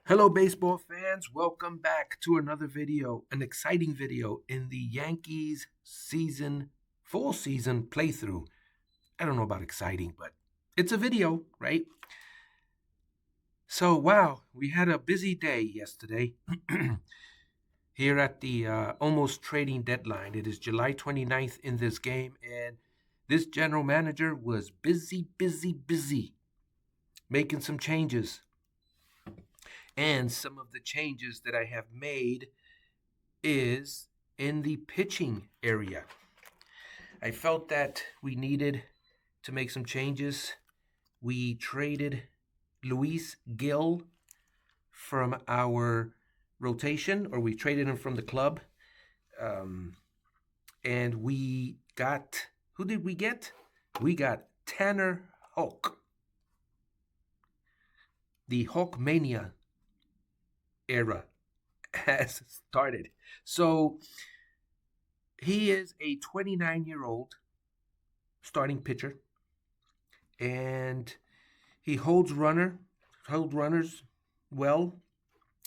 Hello, baseball fans. Welcome back to another video, an exciting video in the Yankees full season playthrough. I don't know about exciting, but it's a video, right? So, wow, we had a busy day yesterday here at the almost trading deadline. It is July 29th in this game, and this general manager was busy making some changes. And some of the changes that I have made is in the pitching area. I felt that we needed to make some changes. We traded Luis Gil from our rotation, or we traded him from the club. And we got, who did we get? We got Tanner Houck. The Hawk Mania era has started. So he is a 29-year-old starting pitcher, and he holds runners well.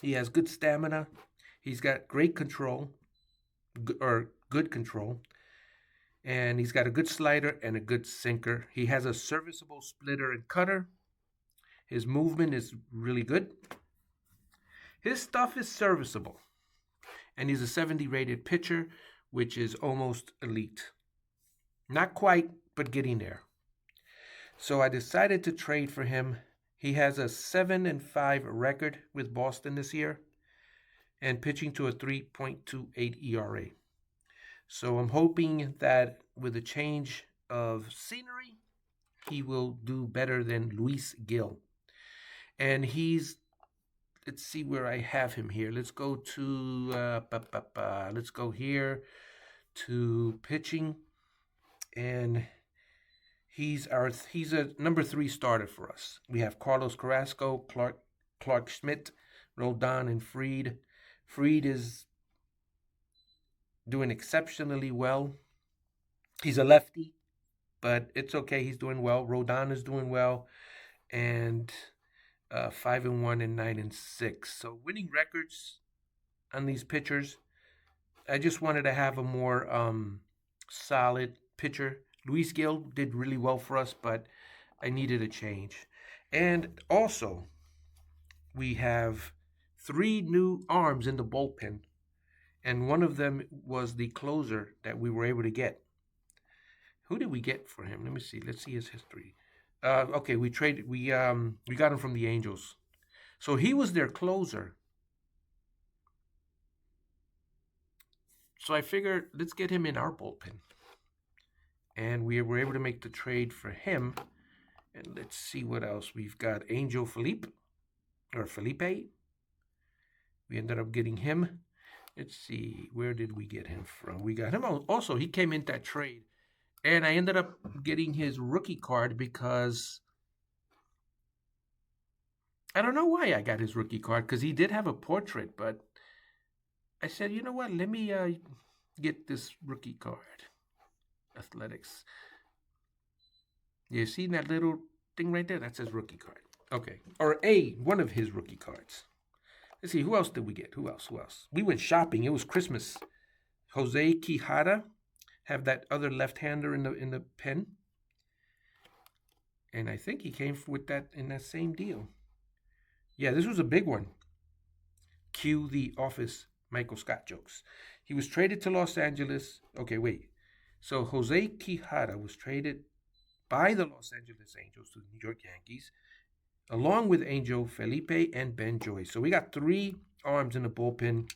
He has good stamina. He's got great control, or good control, and he's got a good slider and a good sinker. He has a serviceable splitter and cutter. His movement is really good. His stuff is serviceable, and he's a 70 rated pitcher, which is almost elite. Not quite, but getting there. So I decided to trade for him. He has a 7-5 record with Boston this year and pitching to a 3.28 ERA. So I'm hoping that with a change of scenery, he will do better than Luis Gil. And let's see where I have him here. Let's go to, let's go here to pitching. And he's a number 3 starter for us. We have Carlos Carrasco, Clark Schmidt, Rodon, and Fried. Fried is doing exceptionally well. He's a lefty, but it's okay. He's doing well. Rodon is doing well, and 5-1 and 9-6. So winning records on these pitchers. I just wanted to have a more solid pitcher. Luis Gil did really well for us, but I needed a change. And also, we have 3 new arms in the bullpen, and one of them was the closer that we were able to get. Who did we get for him? Let me see. Let's see his history. Okay, we got him from the Angels. So he was their closer. So I figured, let's get him in our bullpen. And we were able to make the trade for him. And let's see what else. We've got Angel Felipe. We ended up getting him. Let's see, where did we get him from? We got him also. He came in that trade. And I ended up getting his rookie card because I don't know why I got his rookie card, because he did have a portrait, but I said, you know what, let me get this rookie card. Athletics. You see that little thing right there? That's his rookie card. Okay. Or one of his rookie cards. Let's see, who else did we get? Who else? We went shopping. It was Christmas. Jose Quijada, have that other left-hander in the pen. And I think he came with that in that same deal. Yeah, this was a big one. Cue the Office Michael Scott jokes. He was traded to Los Angeles. Okay, wait. So Jose Quijada was traded by the Los Angeles Angels to the New York Yankees, along with Angel Felipe and Ben Joyce. So we got 3 arms in the bullpen,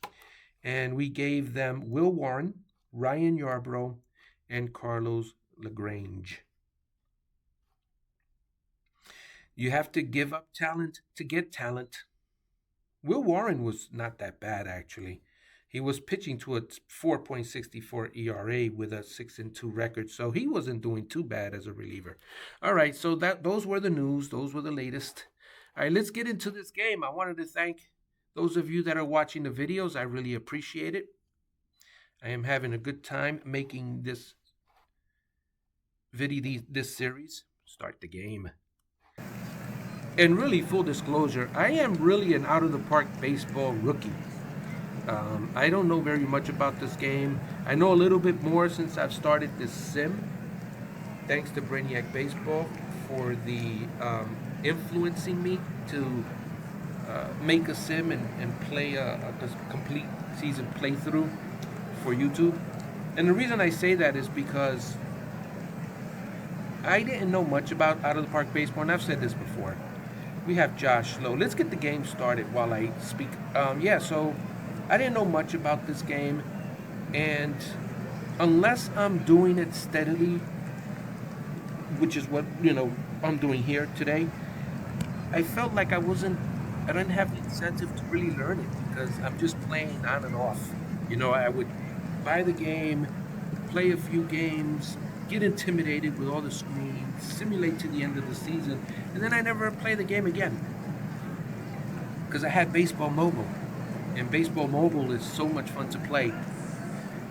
and we gave them Will Warren, Ryan Yarbrough, and Carlos LaGrange. You have to give up talent to get talent. Will Warren was not that bad, actually. He was pitching to a 4.64 ERA with a 6-2 record, so he wasn't doing too bad as a reliever. All right, so those were the news. Those were the latest. All right, let's get into this game. I wanted to thank those of you that are watching the videos. I really appreciate it. I am having a good time making this video, this series. Start the game. And really, full disclosure, I am really an out of the park baseball rookie. I don't know very much about this game. I know a little bit more since I've started this sim. Thanks to Brainiac Baseball for the influencing me to make a sim and play a complete season playthrough for YouTube. And the reason I say that is because I didn't know much about out of the park baseball, and I've said this before. We have Josh Lowe. Let's get the game started while I speak. Yeah, so I didn't know much about this game, and unless I'm doing it steadily, which is what I'm doing here today, I felt like I didn't have the incentive to really learn it because I'm just playing on and off. I would buy the game, play a few games, get intimidated with all the screens, simulate to the end of the season, and then I never play the game again because I had Baseball Mobile, and Baseball Mobile is so much fun to play,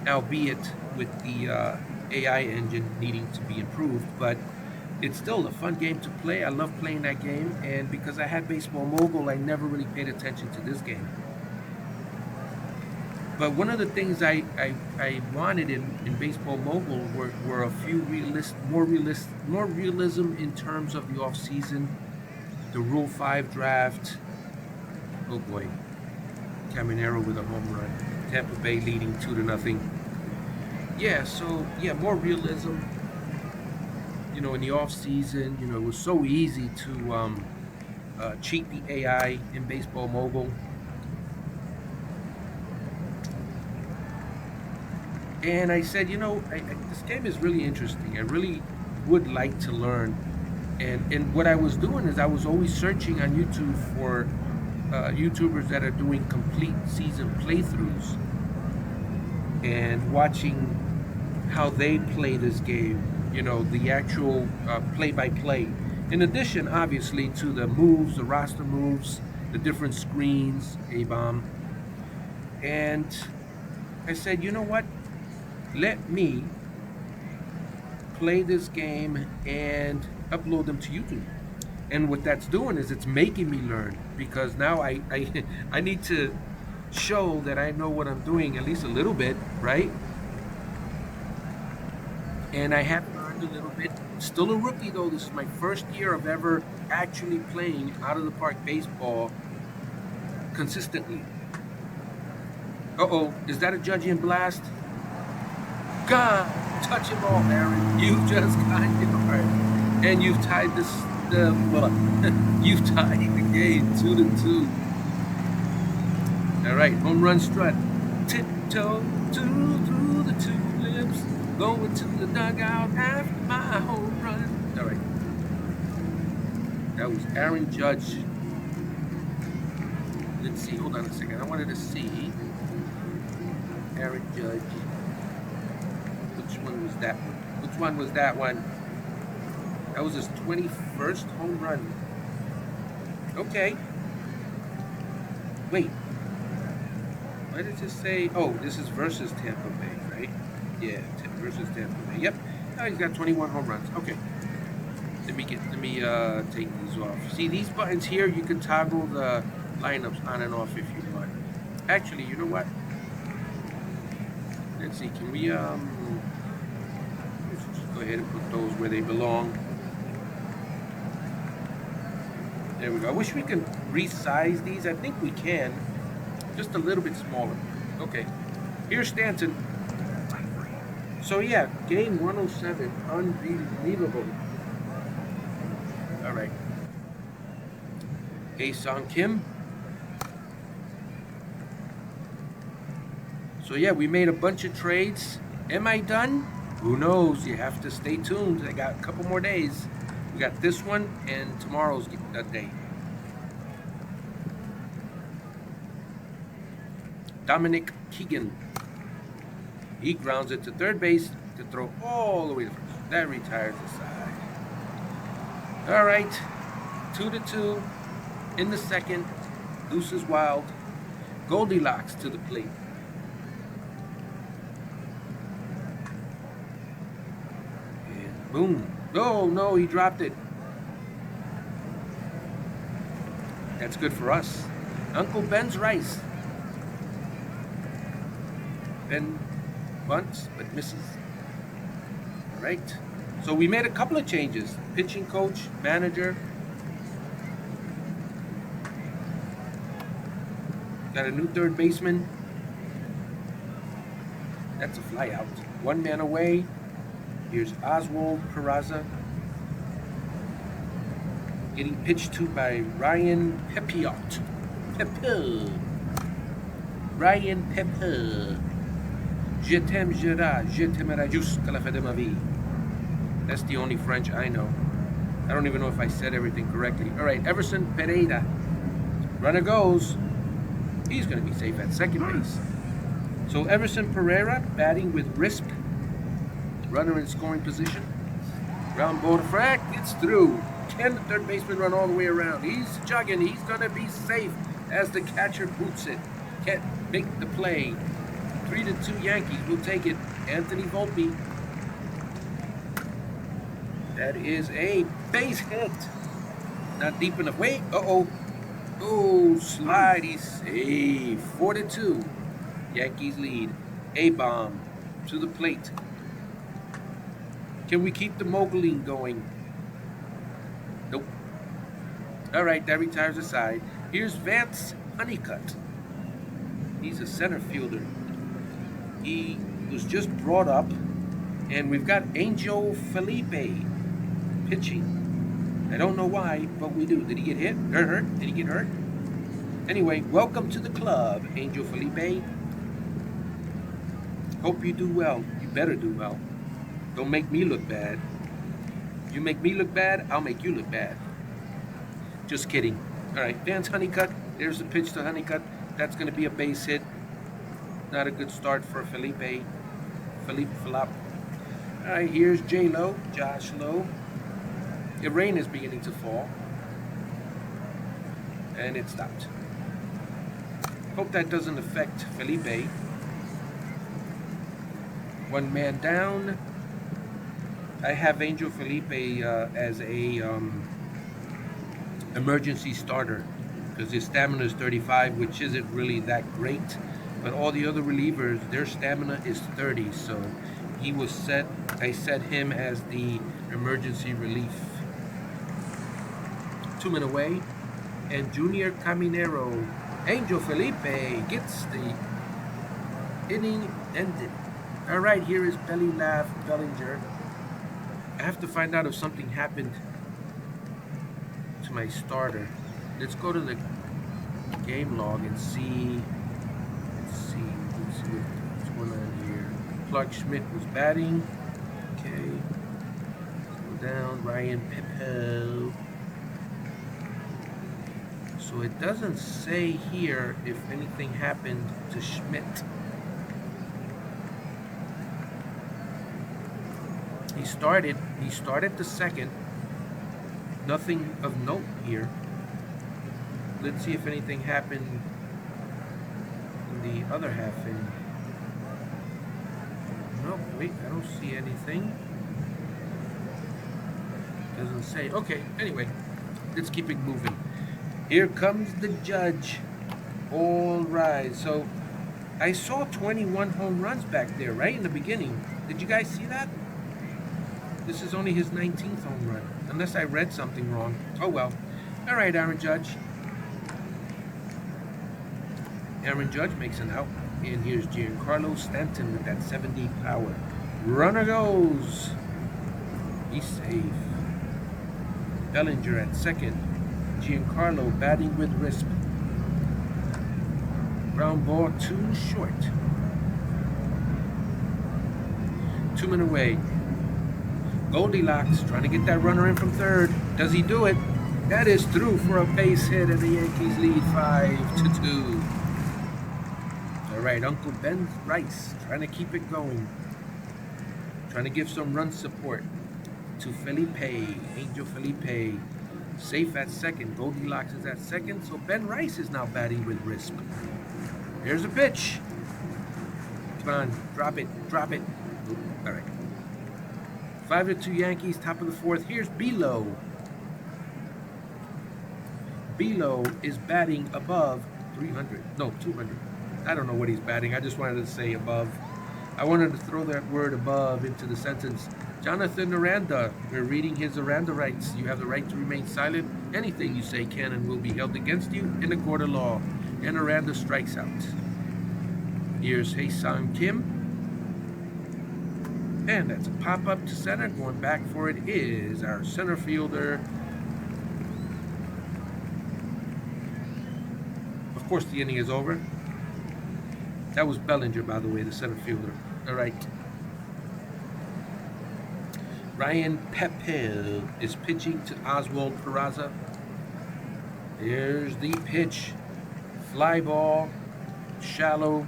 albeit with the AI engine needing to be improved, but it's still a fun game to play. I love playing that game, and because I had Baseball Mobile, I never really paid attention to this game. But one of the things I wanted in Baseball Mobile were a few more realism in terms of the off season, the Rule 5 draft. Oh boy, Caminero with a home run. Tampa Bay leading 2-0. Yeah, so yeah, more realism. In the off season, it was so easy to cheat the AI in Baseball Mobile. And I said, this game is really interesting. I really would like to learn. And what I was doing is I was always searching on YouTube for YouTubers that are doing complete season playthroughs and watching how they play this game. The actual play-by-play. In addition, obviously, to the moves, the roster moves, the different screens, A-bomb. And I said, you know what? Let me play this game and upload them to YouTube. And what that's doing is it's making me learn because now I need to show that I know what I'm doing at least a little bit, right? And I have learned a little bit. Still a rookie though. This is my first year of ever actually playing out of the park baseball consistently. Uh-oh, is that a Judging Blast? God, touch him all, Aaron. You just got hit hard. And you've tied you've tied the game 2-2. All right, home run strut. Tiptoe through the tulips, going to the dugout after my home run. All right. That was Aaron Judge. Let's see. Hold on a second. I wanted to see Aaron Judge. Which one was that one? Which one was that one? That was his 21st home run. Okay. Wait. Why did it say? Oh, this is versus Tampa Bay, right? Yeah, versus Tampa Bay. Yep. Oh, he's got 21 home runs. Okay. Let me take these off. See, these buttons here, you can toggle the lineups on and off if you want. Actually, you know what? Let's see. Can we let's just go ahead and put those where they belong. There we go. I wish we could resize these. I think we can. Just a little bit smaller. Okay. Here's Stanton. So yeah, game 107. Unbelievable. All right. Hae-Sung Kim. So yeah, we made a bunch of trades. Am I done? Who knows? You have to stay tuned. I got a couple more days. We got this one and tomorrow's day. Dominic Keegan. He grounds it to third base to throw all the way to first. That retires the side. All right, 2-2 in the second. Deuce is wild. Goldilocks to the plate. And boom. Oh, no, he dropped it. That's good for us. Uncle Ben's rice. Ben bunts, but misses. All right. So we made a couple of changes. Pitching coach, manager. Got a new third baseman. That's a fly out. One man away. Here's Oswald Peraza. Getting pitched to by Ryan Pepiot. Ryan Pepe. Je t'aime, je t'aimerai jusqu'à la fin de ma vie. That's the only French I know. I don't even know if I said everything correctly. All right, Everson Pereira. Runner goes. He's going to be safe at second base. So Everson Pereira batting with Risp. Runner in scoring position. Ground ball to Frack. It's through. Can the third baseman run all the way around? He's jogging. He's going to be safe as the catcher boots it. Can't make the play. 3-2 Yankees will take it. Anthony Volpe. That is a base hit. Not deep enough. Wait. Uh-oh. Oh, slide. He's safe. 4-2. Yankees lead. A-bomb to the plate. Can we keep the moguling going? Nope. All right, that retires the side. Here's Vance Honeycutt. He's a center fielder. He was just brought up, and we've got Angel Felipe pitching. I don't know why, but we do. Did he get hit? Or hurt? Did he get hurt? Anyway, welcome to the club, Angel Felipe. Hope you do well. You better do well. Don't make me look bad. You make me look bad, I'll make you look bad. Just kidding. All right, Vance Honeycutt. There's the pitch to Honeycutt. That's going to be a base hit. Not a good start for Felipe Flop. All right, here's J-Lo, Josh Lowe. The rain is beginning to fall. And it stopped. Hope that doesn't affect Felipe. One man down. I have Angel Felipe as a emergency starter because his stamina is 35, which isn't really that great. But all the other relievers, their stamina is 30, so he was set. I set him as the emergency relief. 2 men away, and Junior Caminero, Angel Felipe gets the inning ended. All right, here is Belly Laugh Bellinger. I have to find out if something happened to my starter. Let's go to the game log and see. Let's see what's going on here. Clark Schmidt was batting. Okay. Let's go down. Ryan Pepe. So it doesn't say here if anything happened to Schmidt. He started the second. Nothing of note here. Let's see if anything happened in the other half inning. No, wait, I don't see anything. Doesn't say. Okay, anyway, let's keep it moving. Here comes the judge. All rise. So I saw 21 home runs back there, right in the beginning. Did you guys see that? This is only his 19th home run, unless I read something wrong. Oh well. All right, Aaron Judge. Aaron Judge makes an out. And here's Giancarlo Stanton with that 70 power. Runner goes. He's safe. Bellinger at second. Giancarlo batting with Risp. Ground ball too short. 2 men away. Goldilocks trying to get that runner in from third. Does he do it? That is through for a base hit, and the Yankees lead 5-2. All right, Uncle Ben Rice trying to keep it going. Trying to give some run support to Felipe, Angel Felipe. Safe at second. Goldilocks is at second, so Ben Rice is now batting with Risp. Here's a pitch. Come on, drop it, drop it. All right. 5-2 Yankees, top of the fourth. Here's Belo. Belo is batting above 300. No, 200. I don't know what he's batting. I just wanted to say above. I wanted to throw that word above into the sentence. Jonathan Aranda, we're reading his Aranda rights. You have the right to remain silent. Anything you say can and will be held against you in a court of law. And Aranda strikes out. Here's Hae-Sung Kim. And that's a pop-up to center. Going back for it is our center fielder. Of course, the inning is over. That was Bellinger, by the way, the center fielder. All right. Ryan Pepel is pitching to Oswald Peraza. Here's the pitch. Fly ball, shallow,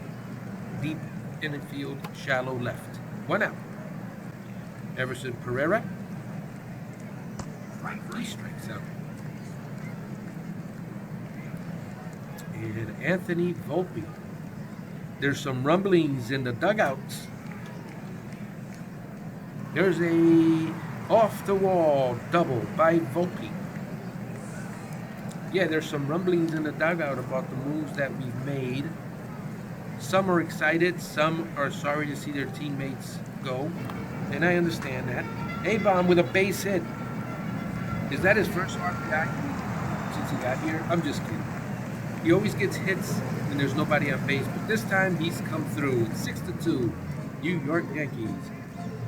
deep infield, shallow left. 1 out. Everson Pereira. He strikes out. And Anthony Volpe. There's some rumblings in the dugouts. There's a off-the-wall double by Volpe. Yeah, there's some rumblings in the dugout about the moves that we've made. Some are excited, some are sorry to see their teammates go, and I understand that. A-Bomb with a base hit. Is that his first RBI since he got here? I'm just kidding. He always gets hits when there's nobody on base, but this time he's come through. 6-2, New York Yankees.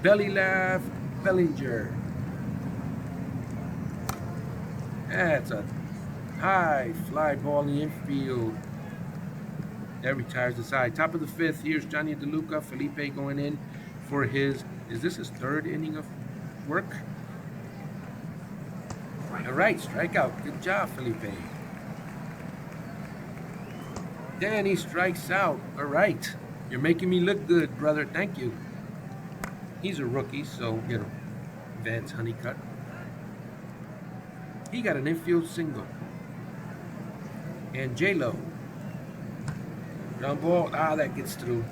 Belly laugh, Bellinger. That's a high fly ball in the infield. That retires the side. Top of the 5th, here's Johnny DeLuca. Felipe going in for his, is this his 3rd inning of work? All right, strikeout. Good job, Felipe. Danny strikes out. All right. You're making me look good, brother. Thank you. He's a rookie, so, you know, Vance Honeycutt. He got an infield single. And J-Lo. Ground ball. Ah, that gets through.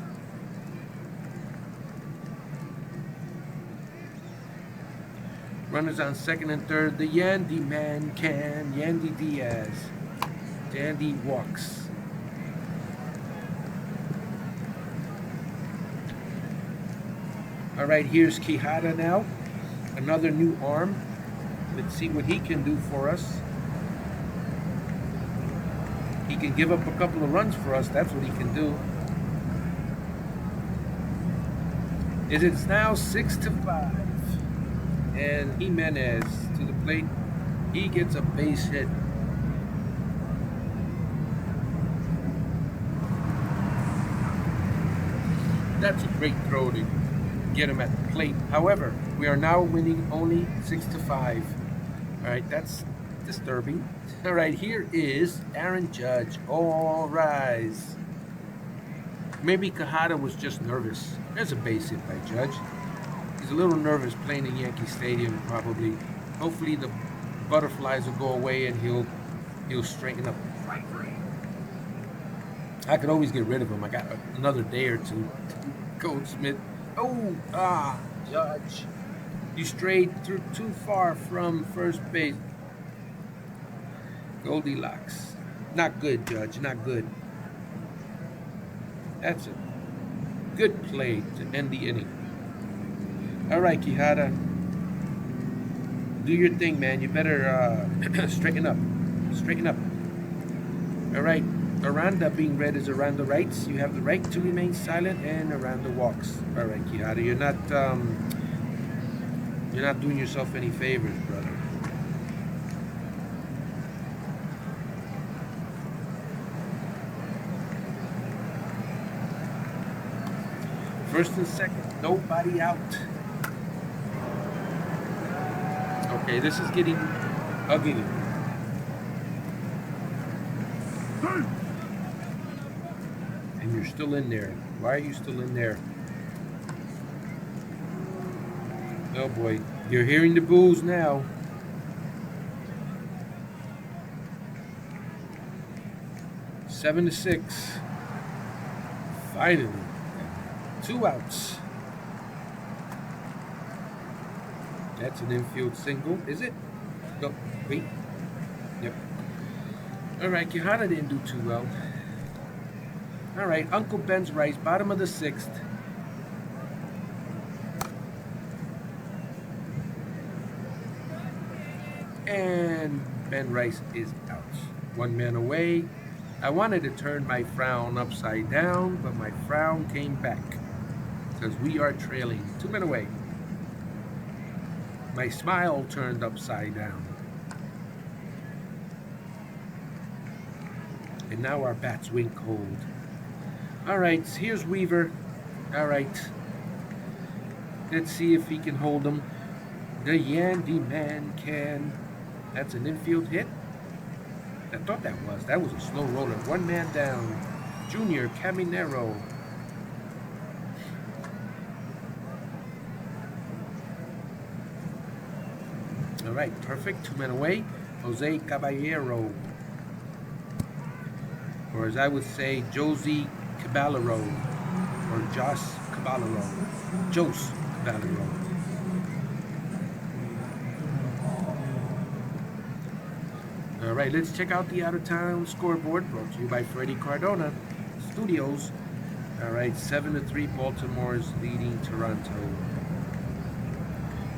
Runners on 2nd and 3rd. The Yandy man can. Yandy Diaz. Dandy walks. All right, here's Quijada now. Another new arm. Let's see what he can do for us. He can give up a couple of runs for us. That's what he can do. It's now 6-5. And Jimenez to the plate. He gets a base hit. That's a great throw to get him at the plate. However, we are now winning only 6-5. All right, that's disturbing. All right, here is Aaron Judge. All rise. Maybe Quijada was just nervous. There's a base hit by Judge. He's a little nervous playing in Yankee Stadium, probably. Hopefully the butterflies will go away and he'll straighten up. I could always get rid of him. I got another day or two. Goldsmith. Oh, Judge. You strayed through too far from first base. Goldilocks. Not good, Judge. Not good. That's a good play to end the inning. All right, Quijada. Do your thing, man. You better straighten up. Straighten up. All right. Aranda being read as Aranda writes. You have the right to remain silent, and Aranda walks. All right, Quijada. You're not doing yourself any favors, brother. First and second, nobody out. Okay, this is getting ugly. And you're still in there. Why are you still in there? Oh boy, you're hearing the boos now. Seven to 6. Finally. 2 outs. That's an infield single, is it? No, wait. Yep. All right, Quijada didn't do too well. All right, Uncle Ben's Rice, bottom of the 6th. And Ben Rice is out. 1 man away. I wanted to turn my frown upside down, but my frown came back because we are trailing. 2 men away. My smile turned upside down. And now our bats wink cold. All right, here's Weaver. All right. Let's see if he can hold him. The Yandy man can. That's an infield hit. I thought that was. That was a slow roller. 1 man down. Junior Caminero. All right, perfect. 2 men away. Jose Caballero. Or as I would say, Josie Caballero. Or Jos Caballero. Jos Caballero. All right, let's check out the out-of-town scoreboard brought to you by Freddie Cardona Studios. All right, 7-3, Baltimore's leading Toronto.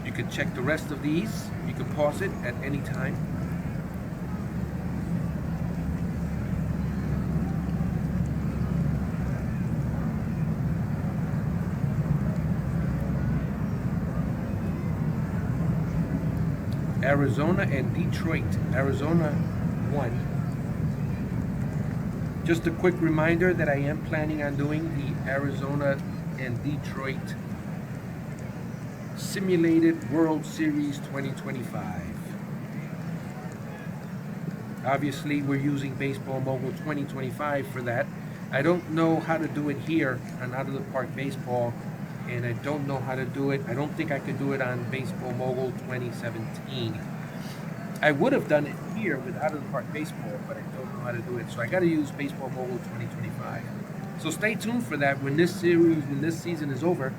You can check the rest of these. You can pause it at any time. Arizona and Detroit. Arizona won. Just a quick reminder that I am planning on doing the Arizona and Detroit Simulated World Series 2025. Obviously, we're using Baseball Mogul 2025 for that. I don't know how to do it here on Out of the Park Baseball, and I don't know how to do it. I don't think I could do it on Baseball Mogul 2017. I would have done it here with Out of the Park Baseball, but I don't know how to do it. So I got to use Baseball Mogul 2025. So stay tuned for that. When this season is over,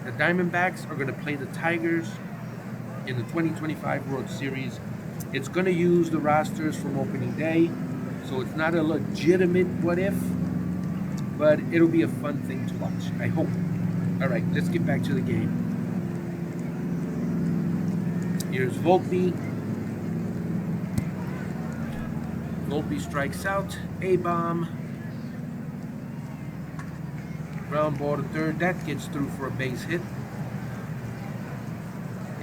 the Diamondbacks are going to play the Tigers in the 2025 World Series. It's going to use the rosters from opening day, so it's not a legitimate what if, but it'll be a fun thing to watch, I hope. All right, let's get back to the game. Here's Volpe. Volpe strikes out. A-bomb. Ground ball to third. That gets through for a base hit.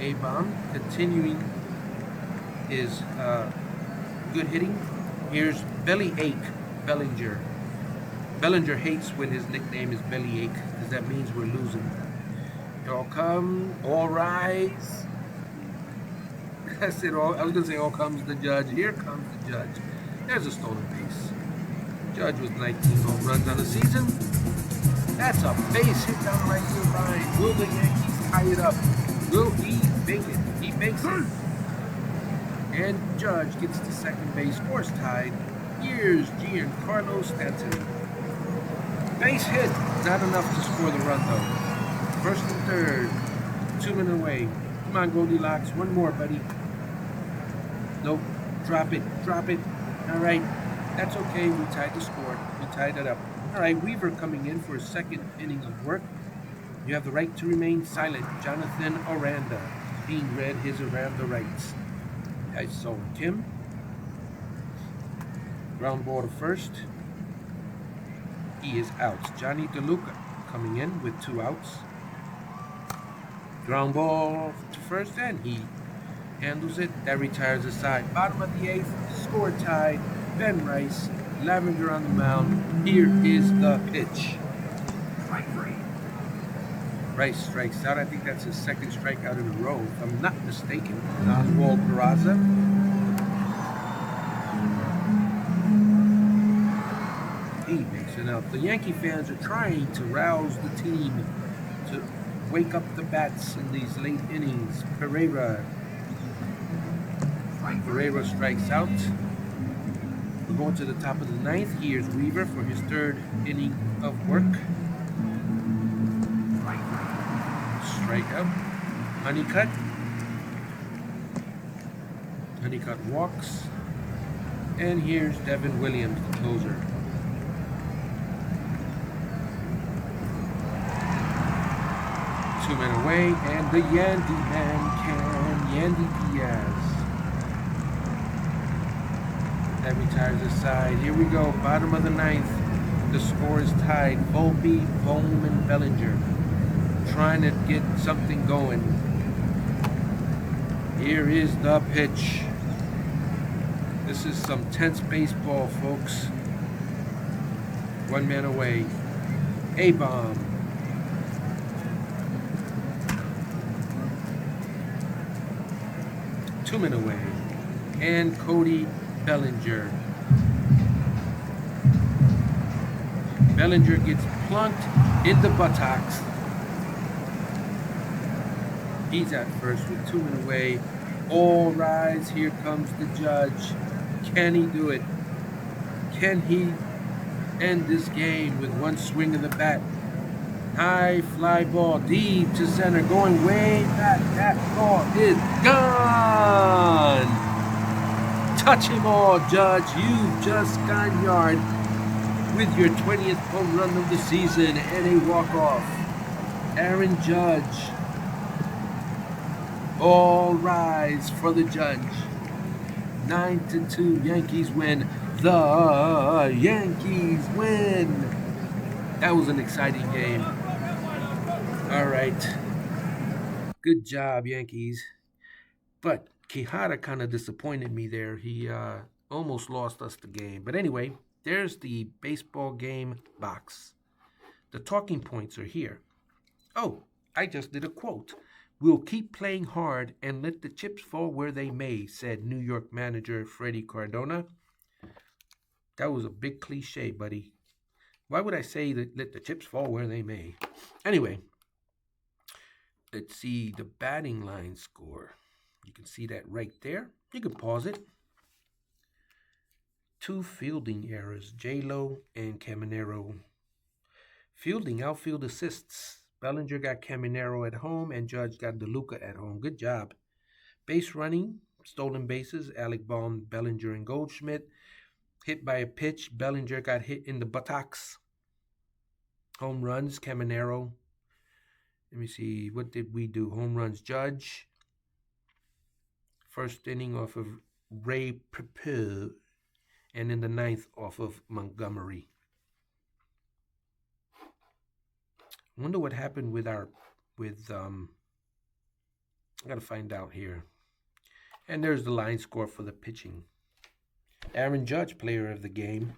A-bomb continuing his good hitting. Here's Bellyache Bellinger. Bellinger hates when his nickname is Bellyache because that means we're losing. All come, all rise. I said all. I was gonna say all comes the judge. Here comes the judge. There's a stolen base. Judge with 19 home runs on the season. That's a base hit down the right field line. Will the Yankees tie it up? Will he make it? He makes it. And Judge gets to second base. Score's tied. Here's Giancarlo Stanton. Base hit. Not enough to score the run, though. First and third. 2 men away. Come on, Goldilocks. One more, buddy. Nope. Drop it. Drop it. All right. That's okay. We tied the score. We tied it up. All right. Weaver coming in for his second inning of work. You have the right to remain silent. Jonathan Aranda. Being read his Aranda rights. I saw Kim. Ground ball to first. He is out. Johnny DeLuca coming in with 2 outs. Ground ball to first, and he handles it. That retires the side. Bottom of the 8th. Score tied. Ben Rice. Lavender on the mound. Here is the pitch. Rice strikes out. I think that's his second strikeout in a row, if I'm not mistaken. Oswald Peraza. He makes it out. The Yankee fans are trying to rouse the team to wake up the bats in these late innings. Pereira strikes out. We're going to the top of the 9th. Here's Weaver for his 3rd inning of work. Strikeout. Honeycutt walks. And here's Devin Williams, the closer. Two men away, and the Yandy man Yandy Diaz. That retires the side. Here we go, bottom of the ninth. The score is tied. Volpe, Bowman, Bellinger trying to get something going. Here is the pitch. This is some tense baseball, folks. One man away. A-bomb. Two men away. And Cody Bellinger. Bellinger gets plunked in the buttocks. He's at first with 2 men away. All rise. Here comes the judge. Can he do it? Can he end this game with one swing of the bat? High fly ball deep to center, going way back. That ball is gone. Touch him all, Judge. You've just gone yard with your 20th home run of the season and a walk-off. Aaron Judge. All rise for the Judge. 9-2, Yankees win. The Yankees win. That was an exciting game. All right. Good job, Yankees. But Quijada kind of disappointed me there. He almost lost us the game. But anyway, there's the baseball game box. The talking points are here. Oh, I just did a quote. "We'll keep playing hard and let the chips fall where they may," said New York manager Freddie Cardona. That was a big cliche, buddy. Why would I say that let the chips fall where they may? Anyway, let's see the batting line score. You can see that right there. You can pause it. 2 fielding errors, J-Lo and Caminero. Fielding, outfield assists. Bellinger got Caminero at home, and Judge got DeLuca at home. Good job. Base running, stolen bases, Alec Bohm, Bellinger, and Goldschmidt. Hit by a pitch, Bellinger got hit in the buttocks. Home runs, Caminero. Let me see, what did we do? Home runs, Judge. First inning off of Ray Pepe, and in the ninth off of Montgomery. I wonder what happened with I gotta find out here. And there's the line score for the pitching. Aaron Judge, player of the game.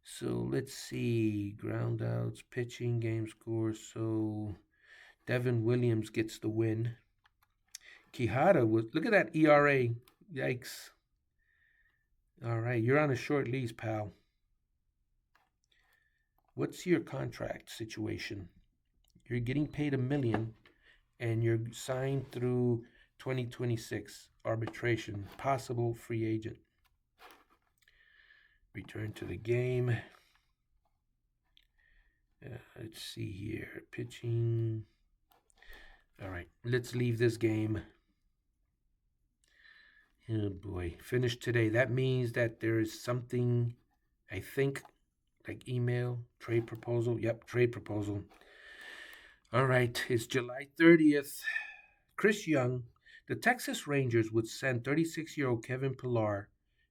So let's see, ground outs, pitching, game score. So Devin Williams gets the win. Quijada was, look at that ERA. Yikes. All right, you're on a short lease, pal. What's your contract situation? You're getting paid $1 million, and you're signed through 2026. Arbitration, possible free agent. Return to the game. Let's see here. Pitching. All right, let's leave this game. Oh boy, finished today. That means that there is something, I think, like email, trade proposal. Yep, trade proposal. All right, it's July 30th. Chris Young, the Texas Rangers would send 36-year-old Kevin Pillar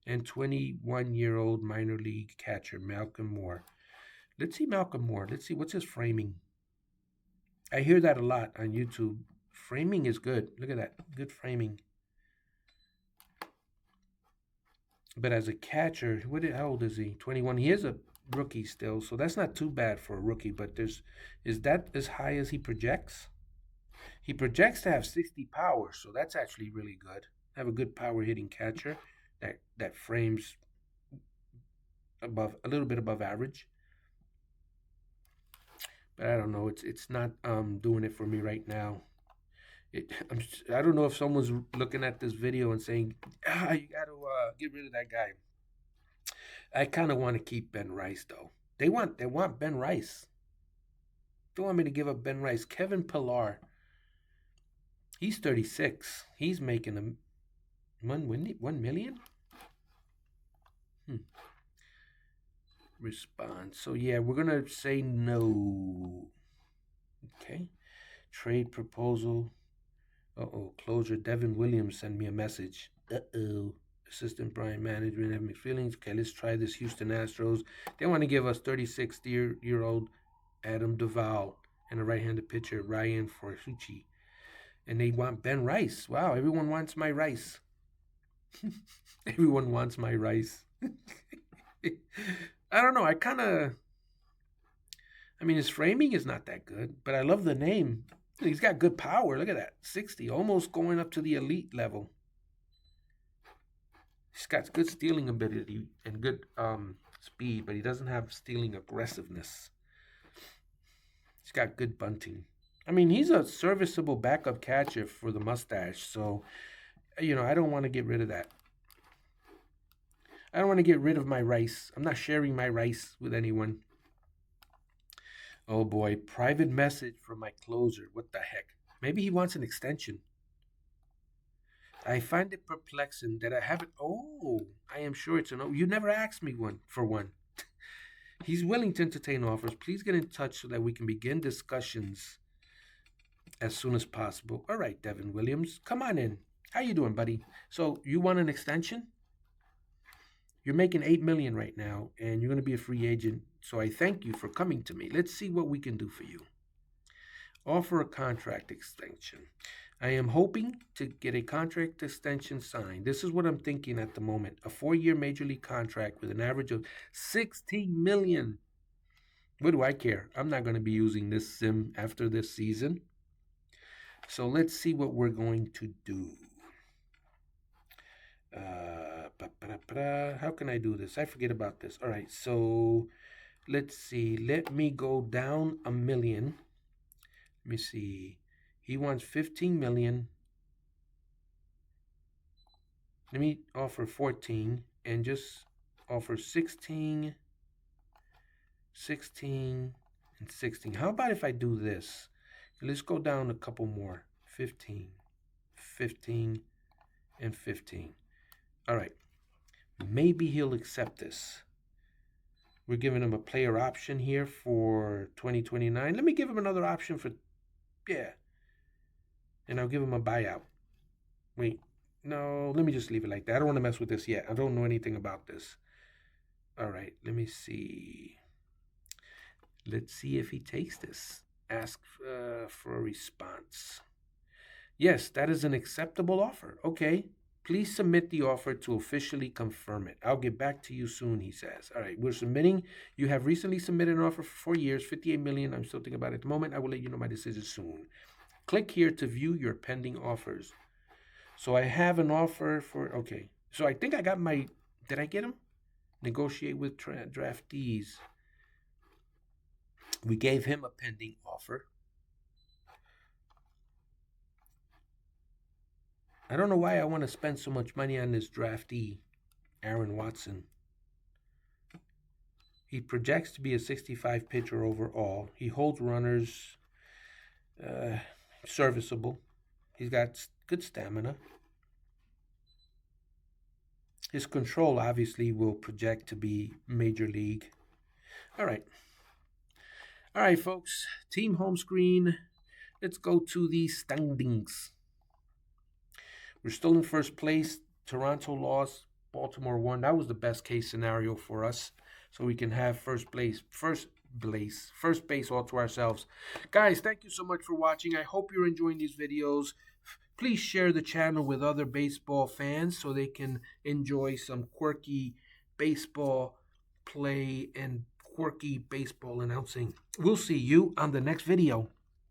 and 21-year-old minor league catcher Malcolm Moore. Let's see Malcolm Moore. Let's see, what's his framing? I hear that a lot on YouTube. Framing is good. Look at that. Good framing. But as a catcher, how old is he? 21. He is a rookie still, so that's not too bad for a rookie. But is that as high as he projects? He projects to have 60 power, so that's actually really good. Have a good power hitting catcher that frames above, a little bit above average. But I don't know. It's not doing it for me right now. I don't know if someone's looking at this video and saying, you got to get rid of that guy. I kind of want to keep Ben Rice, though. They want Ben Rice. They want me to give up Ben Rice. Kevin Pillar, he's 36. He's making $1 million. Response. So yeah, we're gonna say no. Okay. Trade proposal. Uh-oh. Closure. Devin Williams sent me a message. Uh-oh. Assistant Brian Management have mixed feelings. Okay, let's try this. Houston Astros. They want to give us 36-year-old Adam Duvall and a right-handed pitcher, Ryan Forsucci. And they want Ben Rice. Wow, everyone wants my Rice. Everyone wants my Rice. I don't know. His framing is not that good, but I love the name. He's got good power. Look at that. 60, almost going up to the elite level. He's got good stealing ability and good speed, but he doesn't have stealing aggressiveness. He's got good bunting. He's a serviceable backup catcher for the mustache, so, I don't want to get rid of that. I don't want to get rid of my Rice. I'm not sharing my Rice with anyone. Oh boy, private message from my closer. What the heck? Maybe he wants an extension. I find it perplexing that I haven't. Oh, I am sure it's a no. You never asked me for one. He's willing to entertain offers. Please get in touch so that we can begin discussions as soon as possible. All right, Devin Williams, come on in. How you doing, buddy? So you want an extension? You're making $8 million right now, and you're going to be a free agent. So I thank you for coming to me. Let's see what we can do for you. Offer a contract extension. I am hoping to get a contract extension signed. This is what I'm thinking at the moment. A 4-year major league contract with an average of $16 million. What do I care? I'm not going to be using this sim after this season. So let's see what we're going to do. How can I do this? I forget about this. All right, so let's see. Let me go down $1 million. Let me see. He wants 15 million. Let me offer 14 and just offer 16, 16, and 16. How about if I do this? Let's go down a couple more. 15, 15, and 15. All right. Maybe he'll accept this. We're giving him a player option here for 2029. Let me give him another option for, yeah. And I'll give him a buyout. Wait, no, let me just leave it like that. I don't want to mess with this yet. I don't know anything about this. All right, let me see. Let's see if he takes this. Ask for a response. Yes, that is an acceptable offer. Okay. Please submit the offer to officially confirm it. I'll get back to you soon, he says. All right, we're submitting. You have recently submitted an offer for 4 years, $58 million. I'm still thinking about it at the moment. I will let you know my decision soon. Click here to view your pending offers. So I have an offer for, okay. So I think I got my, did I get him? Negotiate with draftees. We gave him a pending offer. I don't know why I want to spend so much money on this draftee, Aaron Watson. He projects to be a 65 pitcher overall. He holds runners, serviceable. He's got good stamina. His control obviously will project to be major league. All right. All right, folks. Team home screen. Let's go to the standings. We're still in first place. Toronto lost. Baltimore won. That was the best case scenario for us. So we can have first base all to ourselves. Guys, thank you so much for watching. I hope you're enjoying these videos. Please share the channel with other baseball fans so they can enjoy some quirky baseball play and quirky baseball announcing. We'll see you on the next video.